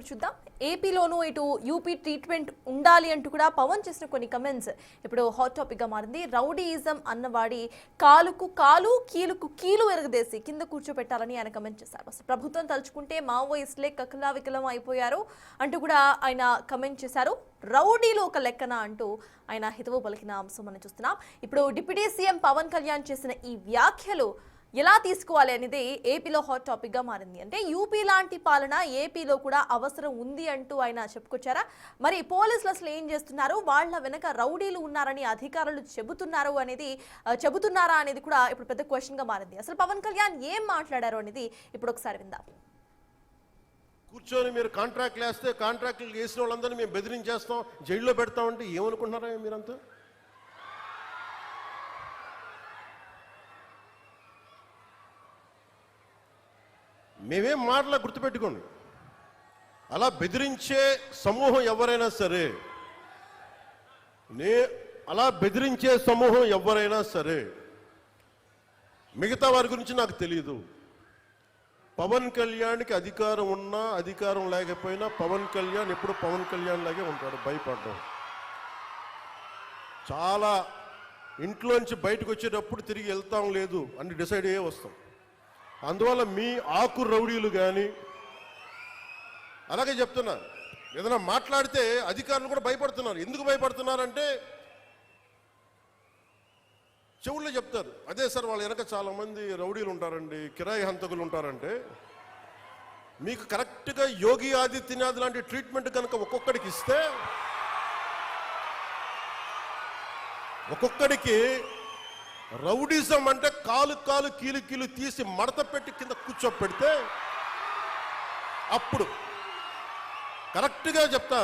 ఇప్పుడు చూద్దాం. ఏపీలోనూ ఇటు యూపీ ట్రీట్మెంట్ ఉండాలి అంటూ కూడా పవన్ చేసిన కొన్ని కమెంట్స్ ఇప్పుడు హాట్ టాపిక్ గా మారింది. రౌడీయిజం అన్నవాడి కాలుకు కాలు కీలుకు కీలు ఎరగదేసి కింద కూర్చోబెట్టాలని ఆయన కమెంట్ చేశారు. అసలు ప్రభుత్వం తలుచుకుంటే మావోయిస్టులే కకలా వికలం అయిపోయారు అంటూ కూడా ఆయన కమెంట్ చేశారు. రౌడీలు ఒక లెక్కన అంటూ ఆయన హితవు పలికిన అంశం మనం చూస్తున్నాం. ఇప్పుడు డిప్యూటీ సీఎం పవన్ కళ్యాణ్ చేసిన ఈ వ్యాఖ్యలు ఎలా తీసుకోవాలి అనేది ఏపీలో హాట్ టాపిక్ గా మారింది. అంటే యూపీ లాంటి పాలన ఏపీలో కూడా అవసరం ఉంది అంటూ ఆయన చెప్పుకొచ్చారా? మరి పోలీసులు అసలు ఏం చేస్తున్నారు, వాళ్ళ వెనక రౌడీలు ఉన్నారని అధికారులు చెబుతున్నారా అనేది కూడా ఇప్పుడు పెద్ద క్వశ్చన్ గా మారింది. అసలు పవన్ కళ్యాణ్ ఏం మాట్లాడారు అనేది ఇప్పుడు ఒకసారి విందాం. కూర్చొని మీరు కాంట్రాక్ట్లు వేస్తే కాంట్రాక్ట్లు వేసిన వాళ్ళందరినీ మేము బెదిరించేస్తాం, జైల్లో పెడతామంటే ఏమనుకుంటున్నారా మీరంతా? మేమేం మాటలా గుర్తుపెట్టుకోండి. అలా బెదిరించే సమూహం ఎవరైనా సరే, మిగతా వారి గురించి నాకు తెలియదు. పవన్ కళ్యాణ్కి అధికారం ఉన్నా అధికారం లేకపోయినా పవన్ కళ్యాణ్ ఎప్పుడు పవన్ కళ్యాణ్ లాగే ఉంటాడు. భయపడ్డాం. చాలా ఇంట్లోంచి బయటకు వచ్చేటప్పుడు తిరిగి వెళ్తాం లేదు అని డిసైడ్ అయ్యే వస్తాం. అందువల్ల మీ ఆకు రౌడీలు కానీ అలాగే చెప్తున్నారు. ఏదైనా మాట్లాడితే అధికారులు కూడా భయపడుతున్నారు. ఎందుకు భయపడుతున్నారంటే చెవుల్లో చెప్తారు, అదే సార్ వాళ్ళ వెనక చాలా మంది రౌడీలు ఉంటారండి, కిరాయి హంతకులు ఉంటారంటే, మీకు కరెక్ట్గా యోగి ఆదిత్యనాథ్ లాంటి ట్రీట్మెంట్ కనుక ఒక్కొక్కడికి ఇస్తే ఒక్కొక్కడికి రౌడీజం అంటే కాలు కాలు కీలు కీలు తీసి మడత పెట్టి కింద కూర్చోపెడితే అప్పుడు కరెక్ట్గా చెప్తా,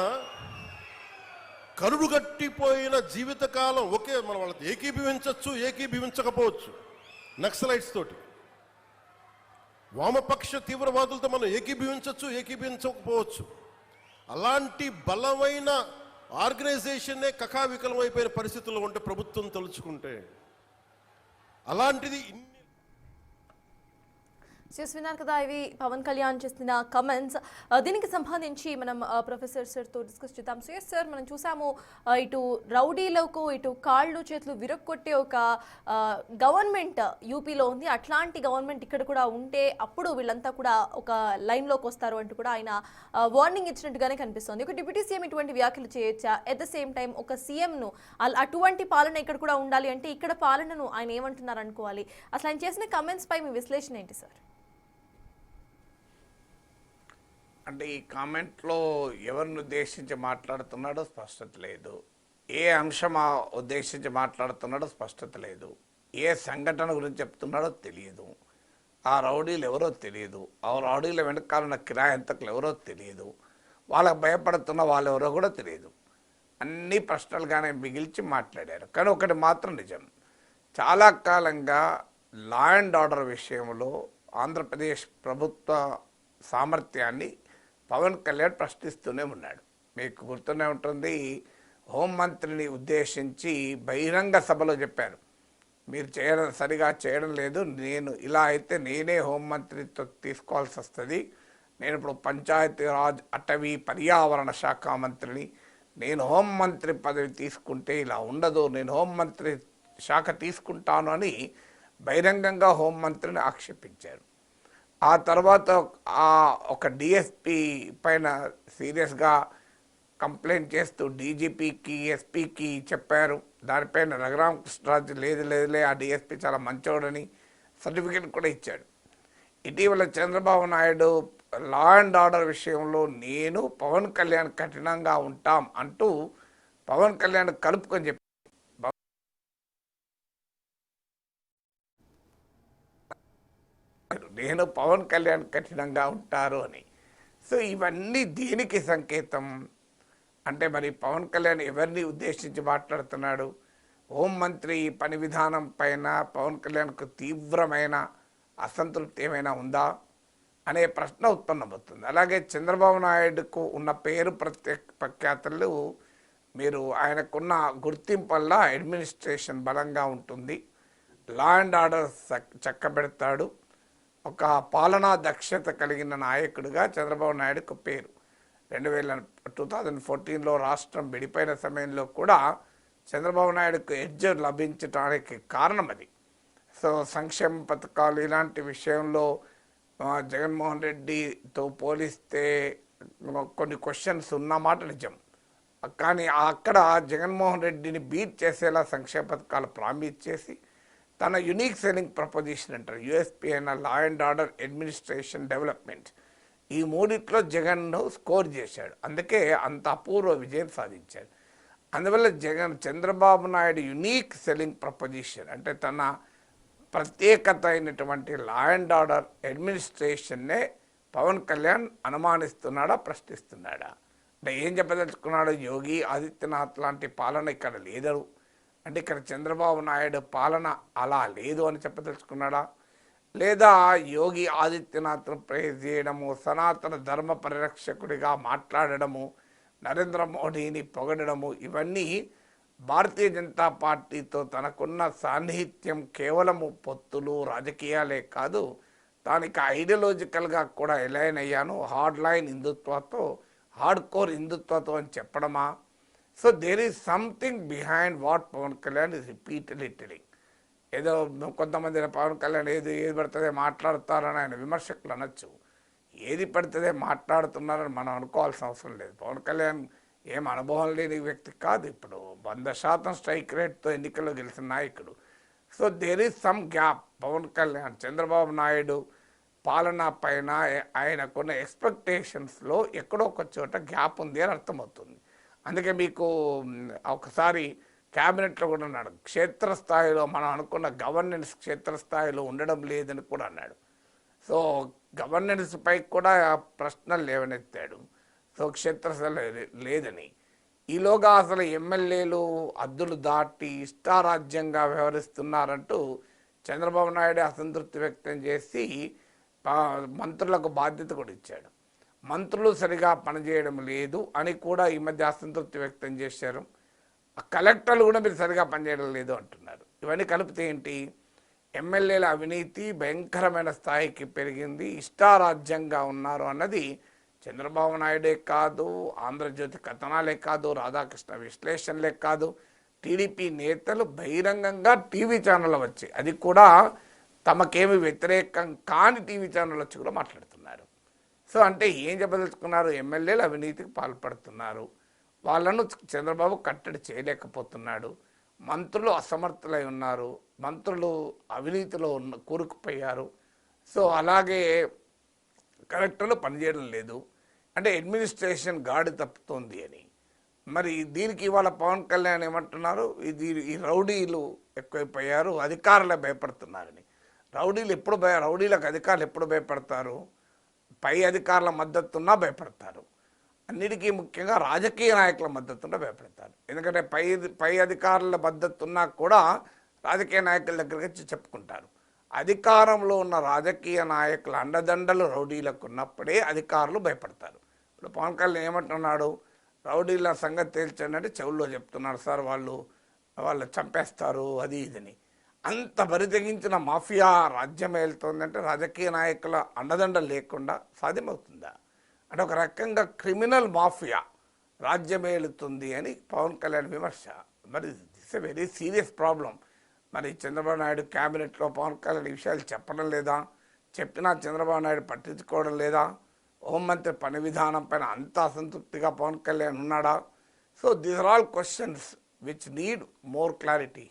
కరుడు గట్టిపోయిన జీవితకాలం ఒకే మన వాళ్ళతో ఏకీభవించవచ్చు, ఏకీభవించకపోవచ్చు. నక్సలైట్స్ తోటి, వామపక్ష తీవ్రవాదులతో మనం ఏకీభవించవచ్చు, ఏకీభవించకపోవచ్చు. అలాంటి బలమైన ఆర్గనైజేషన్నే కకావికలం అయిపోయిన పరిస్థితుల్లో ఉంటే ప్రభుత్వం తలుచుకుంటే అలాంటిది విన్నారు కదా. ఇవి పవన్ కళ్యాణ్ చేసిన కమెంట్స్. దీనికి సంబంధించి మనం ప్రొఫెసర్ సార్తో డిస్కస్ చేద్దాం. సో ఎస్ సార్, మనం చూసాము ఇటు రౌడీలకు ఇటు కాళ్ళు చేతులు విరక్కొట్టే ఒక గవర్నమెంట్ యూపీలో ఉంది. అట్లాంటి గవర్నమెంట్ ఇక్కడ కూడా ఉంటే అప్పుడు వీళ్ళంతా కూడా ఒక లైన్లోకి వస్తారు అంటూ కూడా ఆయన వార్నింగ్ ఇచ్చినట్టుగానే కనిపిస్తుంది. ఒక డిప్యూటీ సీఎం ఇటువంటి వ్యాఖ్యలు చేయొచ్చా? ఎట్ ద సేమ్ టైం ఒక సీఎంను అటువంటి పాలన ఇక్కడ కూడా ఉండాలి అంటే ఇక్కడ పాలనను ఆయన ఏమంటున్నారు అనుకోవాలి? అసలు ఆయన చేసిన కమెంట్స్ పై మీ విశ్లేషణ ఏంటి సార్? అంటే ఈ కామెంట్లో ఎవరిని ఉద్దేశించి మాట్లాడుతున్నాడో స్పష్టత లేదు. ఏ అంశం ఉద్దేశించి మాట్లాడుతున్నాడో స్పష్టత లేదు. ఏ సంఘటన గురించి చెప్తున్నాడో తెలియదు. ఆ రౌడీలు ఎవరో తెలియదు. ఆ రౌడీల వెనకాలన్న కిరాయి హంతకులు ఎవరో తెలియదు. వాళ్ళకు భయపడుతున్న వాళ్ళు ఎవరో కూడా తెలియదు. అన్ని ప్రశ్నలుగానే మిగిల్చి మాట్లాడారు. కానీ ఒకటి మాత్రం నిజం, చాలా కాలంగా లా అండ్ ఆర్డర్ విషయంలో ఆంధ్రప్రదేశ్ ప్రభుత్వ సామర్థ్యాన్ని పవన్ కళ్యాణ్ ప్రశ్నిస్తూనే ఉన్నాడు. మీకు గుర్తూనే ఉంటుంది, హోంమంత్రిని ఉద్దేశించి బహిరంగ సభలో చెప్పారు, మీరు సరిగా చేయడం లేదు, నేను ఇలా అయితే నేనే హోంమంత్రితో తీసుకోవాల్సి వస్తుంది, నేను ఇప్పుడు పంచాయతీరాజ్ అటవీ పర్యావరణ శాఖ మంత్రిని, నేను హోంమంత్రి పదవి తీసుకుంటే ఇలా ఉండదు, నేను హోంమంత్రి శాఖ తీసుకుంటాను అని బహిరంగంగా హోంమంత్రిని ఆక్షేపించారు. ఆ తర్వాత ఒక డిఎస్పీ పైన సీరియస్గా కంప్లైంట్ చేస్తూ డీజీపీకి ఎస్పీకి చెప్పారు. దానిపైన రఘురామ కృష్ణరాజు లేదులే ఆ డిఎస్పీ చాలా మంచోడని సర్టిఫికేట్ కూడా ఇచ్చాడు. ఇటీవల చంద్రబాబు నాయుడు లా అండ్ ఆర్డర్ విషయంలో నేను పవన్ కళ్యాణ్ కఠినంగా ఉంటాం అంటూ పవన్ కళ్యాణ్ కలుపుకొని చెప్పారు, నేను పవన్ కళ్యాణ్ కఠినంగా ఉంటారు అని. సో ఇవన్నీ దేనికి సంకేతం అంటే, మరి పవన్ కళ్యాణ్ ఎవరిని ఉద్దేశించి మాట్లాడుతున్నాడు? హోంమంత్రి పని విధానం పైన పవన్ కళ్యాణ్కు తీవ్రమైన అసంతృప్తి ఏమైనా ఉందా అనే ప్రశ్న ఉత్పన్నమవుతుంది. అలాగే చంద్రబాబు నాయుడుకు ఉన్న పేరు ప్రఖ్యాతులు, మీరు ఆయనకున్న గుర్తింపు వల్ల అడ్మినిస్ట్రేషన్ బలంగా ఉంటుంది, లా అండ్ ఆర్డర్ చక్కబెడతాడు, ఒక పాలనా దక్షత కలిగిన నాయకుడిగా చంద్రబాబు నాయుడుకు పేరు. 2014లో రాష్ట్రం విడిపోయిన సమయంలో కూడా చంద్రబాబు నాయుడుకు ఎడ్జ్ లభించడానికి కారణం అది. సో సంక్షేమ పథకాలు ఇలాంటి విషయంలో జగన్మోహన్ రెడ్డితో పోలిస్తే కొన్ని క్వశ్చన్స్ ఉన్నమాట నిజం. కానీ అక్కడ జగన్మోహన్ రెడ్డిని బీట్ చేసేలా సంక్షేమ పథకాలు ప్రామిస్ చేసి తన యునిక్ సెల్లింగ్ ప్రపోజిషన్ అంటారు, యూఎస్పీ అయిన లా అండ్ ఆర్డర్, అడ్మినిస్ట్రేషన్, డెవలప్మెంట్, ఈ మూడిట్లో జగన్ను స్కోర్ చేశాడు. అందుకే అంత అపూర్వ విజయం సాధించాడు. అందువల్ల Chandrababu Naidu unique selling proposition అంటే తన ప్రత్యేకత అయినటువంటి లా అండ్ ఆర్డర్, అడ్మినిస్ట్రేషన్నే పవన్ కళ్యాణ్ అనుమానిస్తున్నాడా, ప్రశ్నిస్తున్నాడా? అంటే ఏం చెప్పదలుచుకున్నాడు? యోగి ఆదిత్యనాథ్ లాంటి పాలన ఇక్కడ లేదు అంటే ఇక్కడ చంద్రబాబు నాయుడు పాలన అలా లేదు అని చెప్పదలుచుకున్నాడా? లేదా యోగి ఆదిత్యనాథ్ను ప్రేజ్ చేయడము, సనాతన ధర్మ పరిరక్షకుడిగా మాట్లాడడము, నరేంద్ర మోడీని పొగడము, ఇవన్నీ భారతీయ జనతా పార్టీతో తనకున్న సాన్నిహిత్యం కేవలము పొత్తులు రాజకీయాలే కాదు, దానికి ఐడియాలజికల్గా కూడా ఎలైన్ అయ్యాను, హార్డ్ లైన్ హిందుత్వతో, హార్డ్ కోర్ హిందుత్వతో అని చెప్పడమా? So there is something behind what Pawan Kalyan is repeatedly telling. ఏదో కొంతమంది పవన్ కళ్యాణ్ ఏది పడుతుందే మాట్లాడతారని ఆయన విమర్శకులు అనొచ్చు. ఏది పడుతుందే మాట్లాడుతున్నారని మనం అనుకోవాల్సిన అవసరం లేదు. పవన్ కళ్యాణ్ ఏం అనుభవం లేని వ్యక్తి కాదు, ఇప్పుడు 100% స్ట్రైక్ రేట్తో ఎన్నికల్లో గెలిచిన నాయకుడు. So there is some gap. Pawan Kalyan Chandrababu Naidu పాలన పైన ఆయనకున్న ఎక్స్పెక్టేషన్స్లో ఎక్కడో ఒక చోట గ్యాప్ ఉంది అని అర్థమవుతుంది. అందుకే మీకు ఒకసారి క్యాబినెట్లో కూడా అన్నాడు, క్షేత్రస్థాయిలో మనం అనుకున్న గవర్నెన్స్ క్షేత్రస్థాయిలో ఉండడం లేదని కూడా అన్నాడు. సో గవర్నెన్స్ పై కూడా ప్రశ్నలు లేవనెత్తాడు. సో క్షేత్రస్థాయిలో లేదని. ఈలోగా అసలు ఎమ్మెల్యేలు హద్దులు దాటి ఇష్టారాజ్యంగా వ్యవహరిస్తున్నారంటూ చంద్రబాబు నాయుడు అసంతృప్తి వ్యక్తం చేసి మంత్రులకు బాధ్యత కూడా ఇచ్చాడు. మంత్రులు సరిగా పనిచేయడం లేదు అని కూడా ఈ మధ్య అసంతృప్తి వ్యక్తం చేశారు. కలెక్టర్లు కూడా మీరు సరిగా పనిచేయడం లేదు అంటున్నారు. ఇవన్నీ కలిపితే ఏంటి? ఎమ్మెల్యేల అవినీతి భయంకరమైన స్థాయికి పెరిగింది, ఇష్టారాజ్యంగా ఉన్నారు అన్నది చంద్రబాబు నాయుడే కాదు, ఆంధ్రజ్యోతి కథనాలే కాదు, రాధాకృష్ణ విశ్లేషణలే కాదు, టీడీపీ నేతలు బహిరంగంగా టీవీ ఛానల్ వచ్చి, అది కూడా తమకేమి వ్యతిరేకం కాని టీవీ ఛానల్ వచ్చి కూడా మాట్లాడుతున్నారు. సో అంటే ఏం చెప్పదలుచుకున్నారు? ఎమ్మెల్యేలు అవినీతికి పాల్పడుతున్నారు, వాళ్ళను చంద్రబాబు కట్టడి చేయలేకపోతున్నాడు, మంత్రులు అసమర్థులై ఉన్నారు, మంత్రులు అవినీతిలో కూరుకుపోయారు, సో అలాగే కలెక్టర్లు పనిచేయడం లేదు, అంటే అడ్మినిస్ట్రేషన్ గాడి తప్పుతోంది అని. మరి దీనికి ఇవాళ పవన్ కళ్యాణ్ ఏమంటున్నారు? ఈ రౌడీలు ఎక్కువైపోయారు, అధికారులే భయపడుతున్నారని. రౌడీలకు అధికారులు ఎప్పుడు భయపడతారు? పై అధికారుల మద్దతున్నా భయపడతారు, అన్నిటికీ ముఖ్యంగా రాజకీయ నాయకుల మద్దతున్నా భయపడతారు. ఎందుకంటే పై అధికారుల మద్దతున్నా కూడా రాజకీయ నాయకుల దగ్గరికి వచ్చి చెప్పుకుంటారు. అధికారంలో ఉన్న రాజకీయ నాయకుల అండదండలు రౌడీలకు ఉన్నప్పుడే అధికారులు భయపడతారు. ఇప్పుడు పవన్ కళ్యాణ్ ఏమంటున్నాడు? రౌడీల సంగతి తేల్చండి అంటే చెవుల్లో చెప్తున్నాడు, సార్ వాళ్ళు చంపేస్తారు అది ఇదని. అంత బరితెగించిన మాఫియా రాజ్యం వెళ్తుందంటే రాజకీయ నాయకుల అండదండలు లేకుండా సాధ్యమవుతుందా? అంటే ఒక రకంగా క్రిమినల్ మాఫియా రాజ్యమేలుతుంది అని పవన్ కళ్యాణ్ విమర్శ. మరి this a very serious problem. మరి చంద్రబాబు నాయుడు క్యాబినెట్లో పవన్ కళ్యాణ్ ఈ విషయాలు చెప్పడం లేదా? చెప్పినా చంద్రబాబు నాయుడు పట్టించుకోవడం లేదా? హోంమంత్రి పని విధానం పైన అంత అసంతృప్తిగా పవన్ కళ్యాణ్ ఉన్నాడా? So these are all questions which need more clarity.